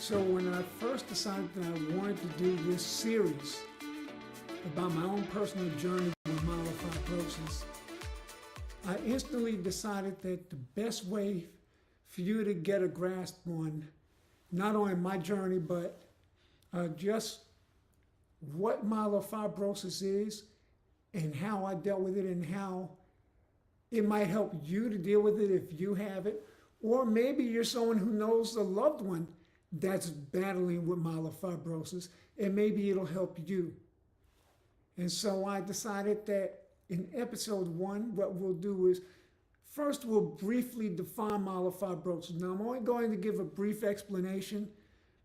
So when I first decided that I wanted to do this series about my own personal journey with myelofibrosis, I instantly decided that the best way for you to get a grasp on not only my journey, but just what myelofibrosis is and how I dealt with it and how it might help you to deal with it if you have it. Or maybe you're someone who knows a loved one that's battling with myelofibrosis, and maybe it'll help you. And so I decided that in episode 1, what we'll do is, first we'll briefly define myelofibrosis. Now I'm only going to give a brief explanation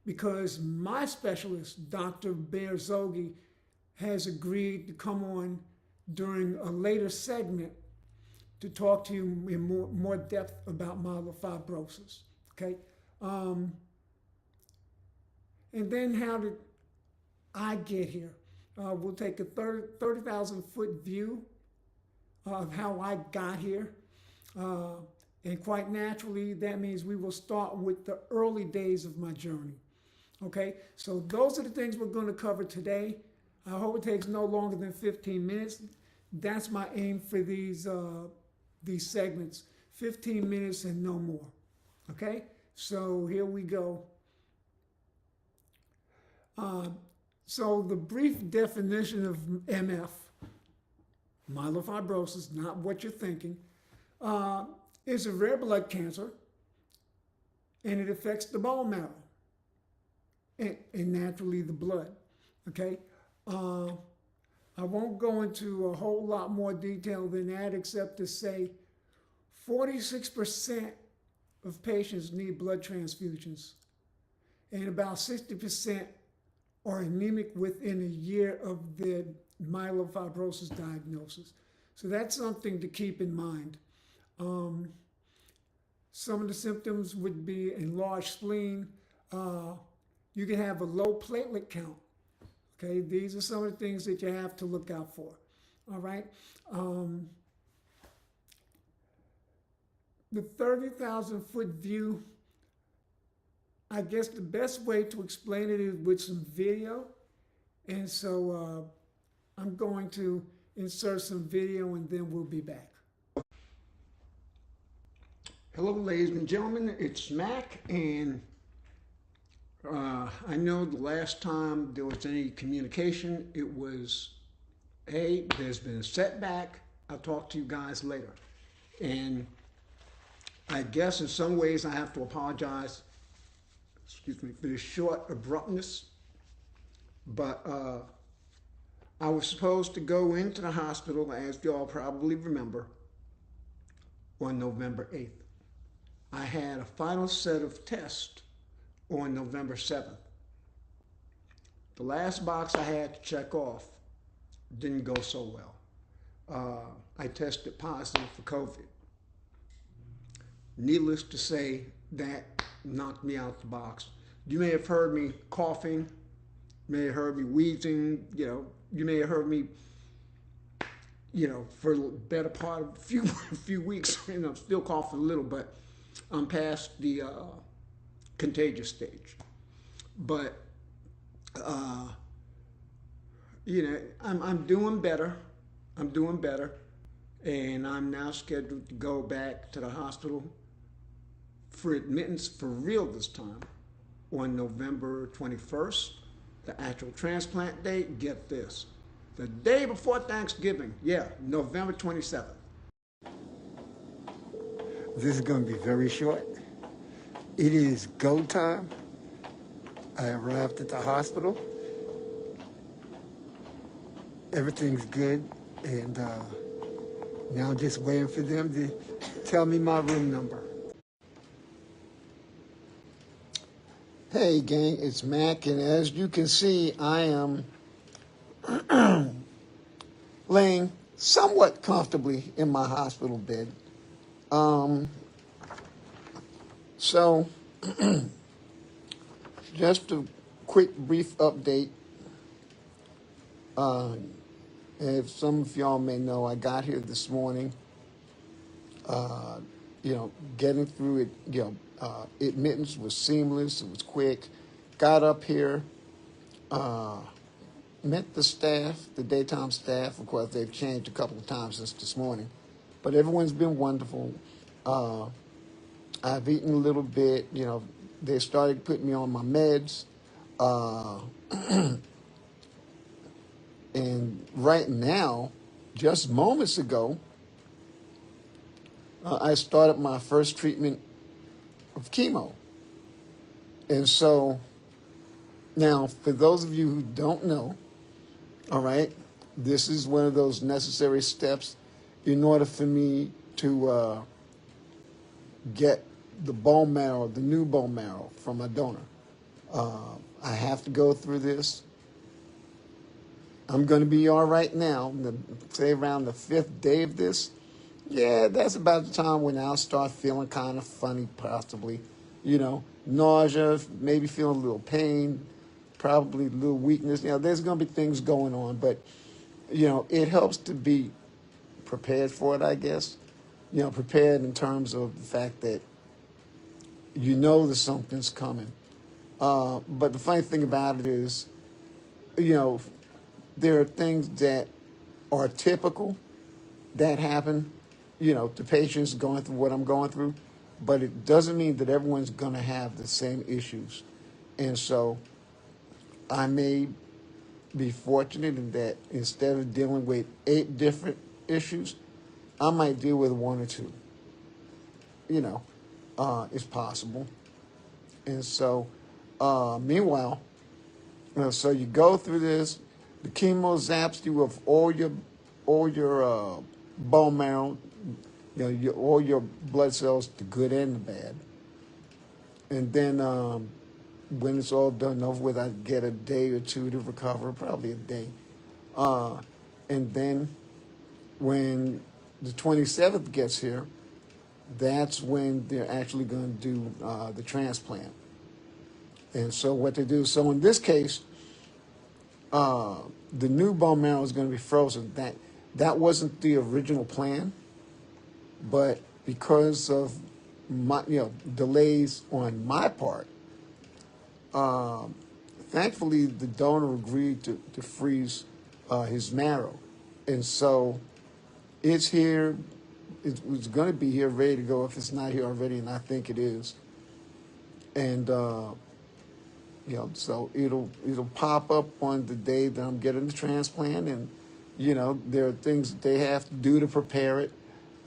because my specialist, Dr. Zogi, has agreed to come on during a later segment to talk to you in more depth about myelofibrosis, okay? And then how did I get here? We'll take a 30,000 foot view of how I got here. And quite naturally, that means we will start with the early days of my journey. Okay, so those are the things we're going to cover today. I hope it takes no longer than 15 minutes. That's my aim for these segments, 15 minutes and no more. Okay, so here we go. So the brief definition of MF, myelofibrosis, not what you're thinking, is a rare blood cancer, and it affects the bone marrow and naturally the blood. Okay, I won't go into a whole lot more detail than that, except to say 46% of patients need blood transfusions, and about 60% are anemic within a year of their myelofibrosis diagnosis. So that's something to keep in mind. Some of the symptoms would be enlarged spleen. You can have a low platelet count. Okay, these are some of the things that you have to look out for. All right. The 30,000 foot view, I guess the best way to explain it is with some video. And so I'm going to insert some video and then we'll be back. Hello, ladies and gentlemen, it's Mac, and I know the last time there was any communication, it was, hey, there's been a setback. I'll talk to you guys later. And I guess in some ways I have to apologize, excuse me, for the short abruptness, but I was supposed to go into the hospital, as you all probably remember, on November 8th. I had a final set of tests on November 7th. The last box I had to check off didn't go so well. I tested positive for COVID. Needless to say, that knocked me out the box. You may have heard me coughing, you may have heard me wheezing, you may have heard me, for the better part of a few weeks, still coughing a little, but I'm past the contagious stage. But, I'm doing better. I'm doing better. And I'm now scheduled to go back to the hospital for admittance for real this time on November 21st, the actual transplant date. Get this, the day before Thanksgiving. Yeah, November 27th. This is going to be very short. It is go time. I arrived at the hospital. Everything's good, and now I'm just waiting for them to tell me my room number. Hey gang, it's Mac, and as you can see, I am laying somewhat comfortably in my hospital bed. So, just a quick brief update. As some of y'all may know, I got here this morning. Getting through it, admittance was seamless. It was quick. got up here, met the staff, the daytime staff. Of course, they've changed a couple of times since this morning, but everyone's been wonderful. I've eaten a little bit. They started putting me on my meds. Uh, and right now, just moments ago, I started my first treatment of chemo. And so now, for those of you who don't know, all right, this is one of those necessary steps in order for me to get the bone marrow, the new bone marrow from a donor. I have to go through this. I'm going to be all right now. Say around the 5th day of this. Yeah, that's about the time when I'll start feeling kind of funny, possibly. Nausea, maybe feeling a little pain, probably a little weakness. There's going to be things going on, but, it helps to be prepared for it, I guess. Prepared in terms of the fact that that something's coming. But the funny thing about it is, there are things that are typical that happen, to patients going through what I'm going through, but it doesn't mean that everyone's going to have the same issues. And so I may be fortunate in that instead of dealing with 8 different issues, I might deal with 1 or 2. It's possible. And so, meanwhile, so you go through this. The chemo zaps you of all your bone marrow, all your blood cells, the good and the bad. And then when it's all done and over with, I get a day or 2 to recover, probably a day. And then when the 27th gets here, that's when they're actually going to do the transplant. And so what they do, so in this case, the new bone marrow is going to be frozen. That wasn't the original plan, but because of my delays on my part, thankfully the donor agreed to freeze his marrow, and so it's here. It's going to be here, ready to go if it's not here already, and I think it is. And so it'll pop up on the day that I'm getting the transplant, and there are things that they have to do to prepare it.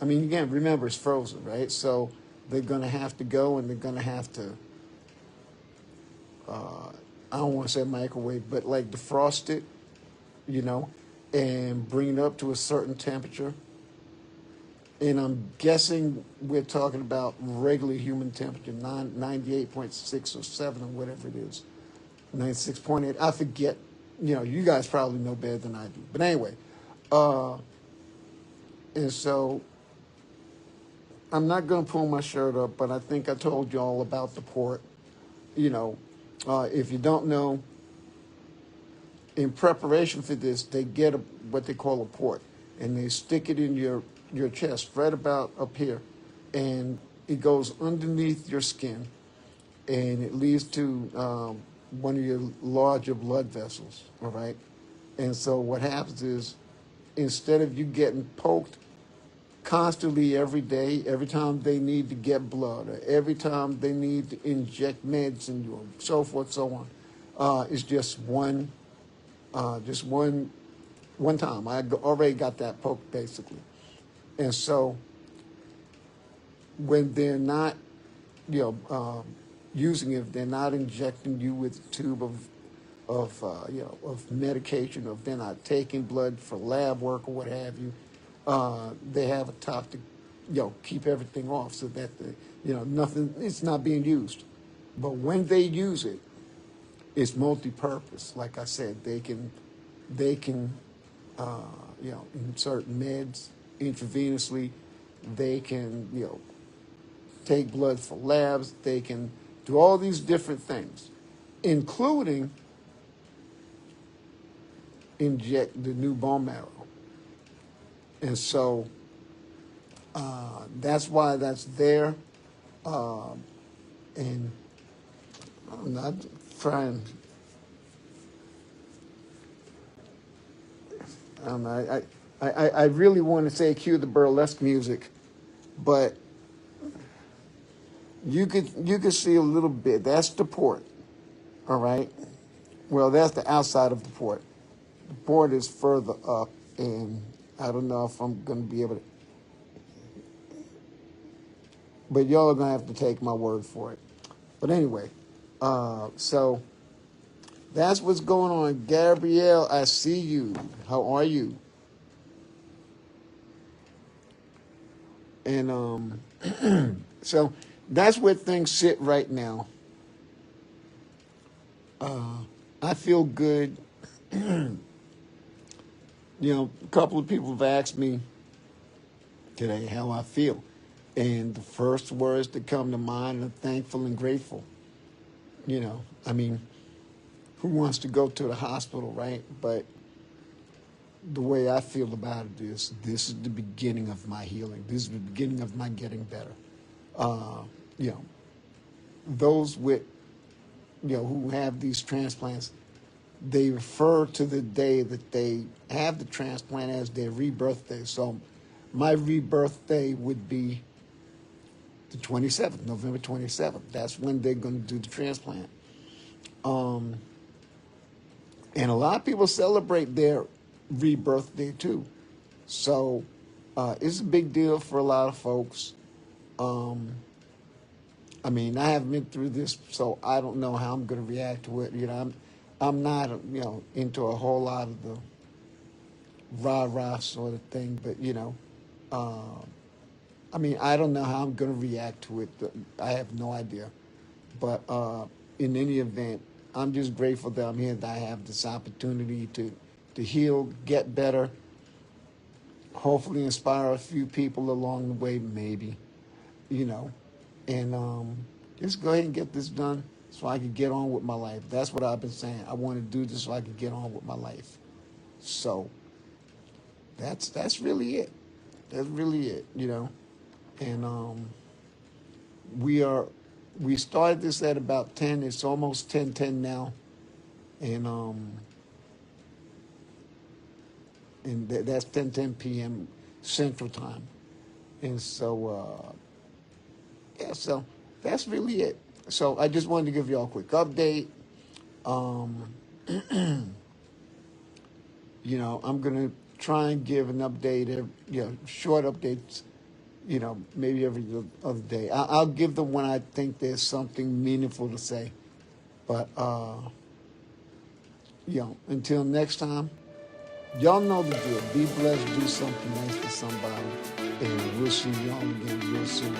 I mean, again, remember it's frozen, right? So they're going to have to go, and they're going to have to. I don't want to say microwave, but like defrost it, and bring it up to a certain temperature. And I'm guessing we're talking about regular human temperature, 98.6 or 7 or whatever it is, 96.8. I forget. You guys probably know better than I do. But anyway, and so I'm not going to pull my shirt up, but I think I told you all about the port. If you don't know, in preparation for this, they get what they call a port, and they stick it in your chest, right about up here, and it goes underneath your skin, and it leads to one of your larger blood vessels, all right? And so what happens is, instead of you getting poked constantly every day, every time they need to get blood, or every time they need to inject meds in you, and so forth, so on, it's just one time. I already got that poked, basically. And so when they're not, using it, they're not injecting you with a tube of medication, or if they're not taking blood for lab work or what have you, they have a top to, keep everything off so that nothing, it's not being used. But when they use it, it's multi-purpose. Like I said, they can insert meds intravenously. They can, take blood for labs. They can do all these different things, including inject the new bone marrow. And so that's why that's there. And I trying. I don't know. I really want to say cue the burlesque music, but you could see a little bit. That's the port, all right. Well, that's the outside of the port. The port is further up, and I don't know if I'm going to be able to. But y'all are going to have to take my word for it. But anyway, so that's what's going on. Gabrielle, I see you. How are you? And so that's where things sit right now. I feel good. A couple of people have asked me today how I feel. And the first words that come to mind are thankful and grateful. I mean, who wants to go to the hospital, right? But the way I feel about it is this is the beginning of my healing. This is the beginning of my getting better. Those with, who have these transplants, they refer to the day that they have the transplant as their rebirth day. So my rebirth day would be the 27th, November 27th. That's when they're going to do the transplant. And a lot of people celebrate their rebirth day too. So it's a big deal for a lot of folks. I mean, I haven't been through this, so I don't know how I'm going to react to it. I'm not, into a whole lot of the rah-rah sort of thing, but, I mean, I don't know how I'm going to react to it. I have no idea. But in any event, I'm just grateful that I'm here, that I have this opportunity to heal, get better, hopefully inspire a few people along the way, maybe, and just go ahead and get this done so I can get on with my life. That's what I've been saying. I want to do this so I can get on with my life. So that's really it. That's really it, And we started this at about 10. It's almost 10:10 now, and that's 10:10 p.m. Central Time, and so yeah, so that's really it. So I just wanted to give you all a quick update. I'm gonna try and give an update, short updates, maybe every other day. I'll give them when I think there's something meaningful to say. But, until next time, y'all know the drill. Be blessed, do something nice to somebody, and we'll see y'all again real soon.